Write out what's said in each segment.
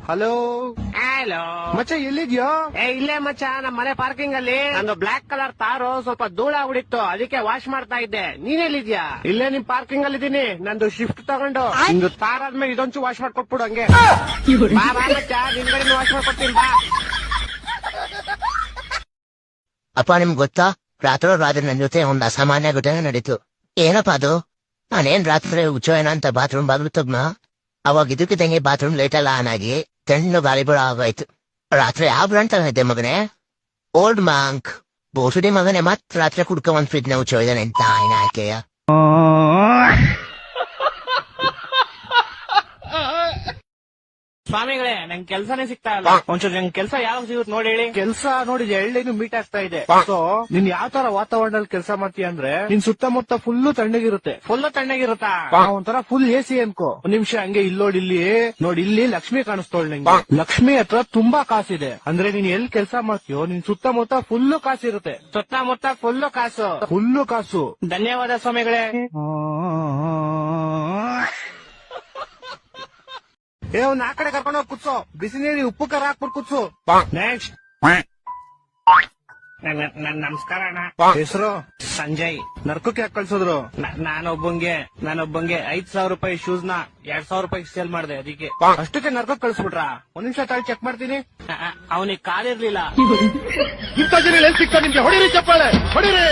Hello hello ಮಚ್ಚ ಎಲ್ಲಿದ್ಯೋ? ಇಲ್ಲೇ ಮಚ್ಚ, ನಮ್ಮ ಮನೆ ಪಾರ್ಕಿಂಗ್ ಅಲ್ಲಿ ನಂದು ಬ್ಲಾಕ್ ಕಲರ್ ತಾರು ಸ್ವಲ್ಪ ಧೂಳ ಆಗ್ಬಿಟ್ಟಿತ್ತು, ಅದಕ್ಕೆ ವಾಶ್ ಮಾಡ್ತಾ ಇದ್ದೆ. ನೀನೆಲ್ಲಿದ್ಯಾ? ಇಲ್ಲೇ ನಿಮ್ ಪಾರ್ಕಿಂಗ್ ಅಲ್ಲಿ ಇದೀನಿ. ನಂದು ಶಿಫ್ಟ್ ತಗೊಂಡು ನಿಂದು ತಾರ್ ಆದ್ಮೇಲೆ ಇದೊಂಚು ವಾಶ್ ಮಾಡ್ಕೊಟ್ಬಿಡು ಹಂಗೆ. ಬಾ ಬಾ ಮಚ್ಚ, ನಿನ್ ಕಡೆ ವಾಶ್ ಮಾಡ್ಕೊಡ್ತೀನಿ ಬಾ. ಅಪ್ಪ ನಿಮ್ಗೆ ಗೊತ್ತಾ, ರಾತ್ರಿ ನನ್ನ ಜೊತೆ ಒಂದು ಅಸಾಮಾನ್ಯ ಘಟನೆ ನಡೀತು. ಏನಪ್ಪಾ ಅದು? ನಾನೇನ್ ರಾತ್ರಿ ಹುಚ್ಚೋಯನ ಅಂತ ಬಾತ್ರೂಮ್ ಬಾಗ್ಲು ತಗ್ನ, ಅವಾಗ ಇದಕ್ಕಿದ್ದಂಗೆ ಬಾತ್ರೂಮ್ ಲೈಟ್ ಎಲ್ಲ ಆನ್ ಆಗಿ ತಣ್ಣು ಗಾಳಿಬಳ ಆಗೋಯ್ತು. ರಾತ್ರಿ ಯಾವ ಅಂತ ಇದ್ದೆ ಮಗನೇ, ಓಲ್ಡ್ ಮಾಂಕ್ ಬೋಸುಡಿ ಮಗನೇ ಮತ್ ರಾತ್ರಿ ಕುಡ್ಕ ಒಂದ್ ಫ್ರಿಡ್ಜ್ನ ಹುಚ್ಚೋಯ್ದಾನೆ ಅಂತ ಆಕೆಯ. ಸ್ವಾಮಿಗಳೇ, ನಂಗೆ ಕೆಲ್ಸನೇ ಸಿಗ್ತಾ ಇಲ್ಲ. ಒಂಚೂರು ನಂಗೆ ಕೆಲ್ಸ ಯಾವಾಗ ಸಿಗುತ್ತೆ ನೋಡಿ ಹೇಳಿ. ಕೆಲ್ಸ ನೋಡಿದೆ, ಎಳ್ಳಿನೂ ಮೀಟ್ ಆಗ್ತಾ ಇದೆ. ಸೊ ನೀನ್ ಯಾವ ತರ ವಾತಾವರಣದಲ್ಲಿ ಕೆಲಸ ಮಾಡ್ತೀಯ ಅಂದ್ರೆ, ನಿನ್ ಸುತ್ತಮುತ್ತ ಫುಲ್ಲು ತಣ್ಣಗಿರುತ್ತೆ. ಫುಲ್ಲು ತಣ್ಣಗಿರುತ್ತಾ? ಒಂಥರ ಫುಲ್ ಎಸಿ ಅನ್ಕೋ. ಒಂದ್ ನಿಮಿಷ ಹಂಗೆ ಇಲ್ಲೋಡಿ, ಇಲ್ಲಿ ಲಕ್ಷ್ಮಿ ಕಾಣಿಸ್ತೋಳ್ ನಂಗೆ. ಲಕ್ಷ್ಮಿ ಹತ್ರ ತುಂಬಾ ಕಾಸಿದೆ. ಅಂದ್ರೆ ನೀನ್ ಎಲ್ಲಿ ಕೆಲಸ ಮಾಡ್ತೀಯೋ ನಿನ್ ಸುತ್ತಮುತ್ತ ಫುಲ್ಲು ಕಾಸಿರುತ್ತೆ. ಸುತ್ತಮುತ್ತ ಫುಲ್ಲು ಕಾಸು. ಫುಲ್ಲು ಕಾಸು. ಧನ್ಯವಾದ ಸ್ವಾಮಿಗಳೇ. ಒಂದ್ ಆ ಕಡೆ ಕರ್ಕೊಂಡು ಹೋಗಿ ಕುತ್ಸೋ, ಬಿಸಿ ನೀರಿ ಉಪ್ಪು ಖಾರ ಹಾಕ್ಬಿಟ್ಟು ಕುತ್ಸು. ನೆಕ್ಸ್ಟ್. ನಮಸ್ಕಾರ ಅಣ್ಣ. ಹೆಸರು ಸಂಜಯ್. ನರ್ಕಕ್ಕೆ ಯಾಕೆ ಕಳ್ಸಿದ್ರು? ನಾನೊಬ್ಬಂಗೆ 5,000 ರೂಪಾಯಿ ಶೂಸ್ ನ 2,000 ರೂಪಾಯಿ ಸೇಲ್ ಮಾಡಿದೆ, ಅದಕ್ಕೆ. ಅಷ್ಟಕ್ಕೆ ನರ್ಕಕ್ಕೆ ಕಳ್ಸ್ಬಿಟ್ರಾ? ಒಂದ್ ನಿಮಿಷ ತಾಳಿ ಚೆಕ್ ಮಾಡ್ತೀನಿ. ಅವನಿಗೆ ಕಾಲಿರ್ಲಿಲ್ಲ. ಇಂಥ ಜನ ಸಿಗ್ತಾ ನಿಮ್ಗೆ? ಹೊಡಿರಿ ಚಪ್ಪಾಳೆ, ಹೊಡಿರಿ.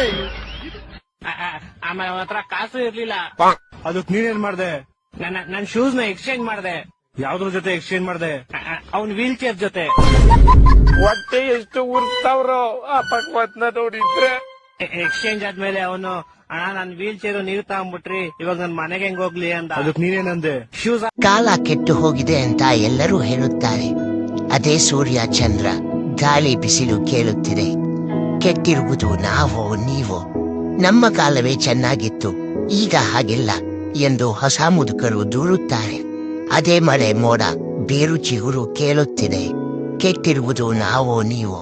ಆಮೇಲೆ ಅವನ ಹತ್ರ ಕಾಸು ಇರ್ಲಿಲ್ಲ. ಅದಕ್ ನೀನೇನ್ ಮಾಡ್ದೆ? ನನ್ ಶೂಸ್ ನ ಎಕ್ಸ್ಚೇಂಜ್ ಮಾಡ್ದೆ. ಯಾವ್ದ್ರ ಜೊತೆ ಎಕ್ಸ್ಚೇಂಜ್ ಮಾಡ್ದೆ? ಅವನ್ ವೀಲ್ ಚೇರ್ ಜೊತೆ. ಹೊಟ್ಟೆ ಎಷ್ಟು ಉರ್ತಾವ್ರೋ ಆ ಪಕ್ವತ್ನ ನೋಡಿದ್ರೆ. ಎಕ್ಸ್ಚೇಂಜ್ ಆದ್ಮೇಲೆ ಅವನು, ಅಣ್ಣ ನನ್ ವೀಲ್ ಚೇರ್ ನೀವ್ ತಗೊಂಡ್ಬಿಟ್ರಿ, ಇವಾಗ ನನ್ ಮನೆಗೆ ಹೆಂಗ್ ಹೋಗ್ಲಿ ಅಂತ. ಅದಕ್ ನೀನೇನಂದೆ? ಶೂಸ್. ಕಾಲ ಕೆಟ್ಟು ಹೋಗಿದೆ ಅಂತ ಎಲ್ಲರೂ ಹೇಳುತ್ತಾರೆ. ಅದೇ ಸೂರ್ಯ ಚಂದ್ರ, ಗಾಳಿ ಬಿಸಿಲು ಕೇಳುತ್ತಿದೆ. ಕೆಟ್ಟಿರುವುದು ನಾವೋ ನೀವೋ. ನಮ್ಮ ಕಾಲವೇ ಚೆನ್ನಾಗಿತ್ತು, ಈಗ ಹಾಗಿಲ್ಲ ಎಂದು ಹೊಸ ಮುದುಕರು ದೂರುತ್ತಾರೆ. ಅದೇ ಮಳೆ ಮೋಡ ಬೇರು ಚಿಗುರು ಕೇಳುತ್ತಿದೆ. ಕೆಟ್ಟಿರುವುದು ನಾವೋ ನೀವೋ.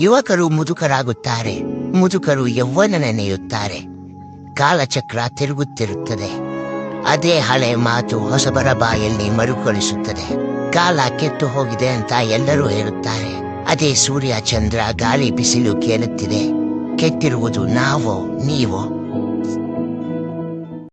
ಯುವಕರು ಮುದುಕರಾಗುತ್ತಾರೆ, ಮುದುಕರು ಯೌವನ ನೆನೆಯುತ್ತಾರೆ. ಕಾಲಚಕ್ರ ತಿರುಗುತ್ತಿರುತ್ತದೆ. ಅದೇ ಹಳೆ ಮಾತು ಹೊಸಬರ ಬಾಯಲ್ಲಿ ಮರುಕಳಿಸುತ್ತದೆ. ಕಾಲ ಕೆಟ್ಟು ಹೋಗಿದೆ ಅಂತ ಎಲ್ಲರೂ ಹೇಳುತ್ತಾರೆ. ಅದೇ ಸೂರ್ಯ ಚಂದ್ರ ಗಾಳಿ ಬಿಸಿಲು ಕೇಳುತ್ತಿದೆ. ಕೆಟ್ಟಿರುವುದು ನಾವೋ ನೀವೋ.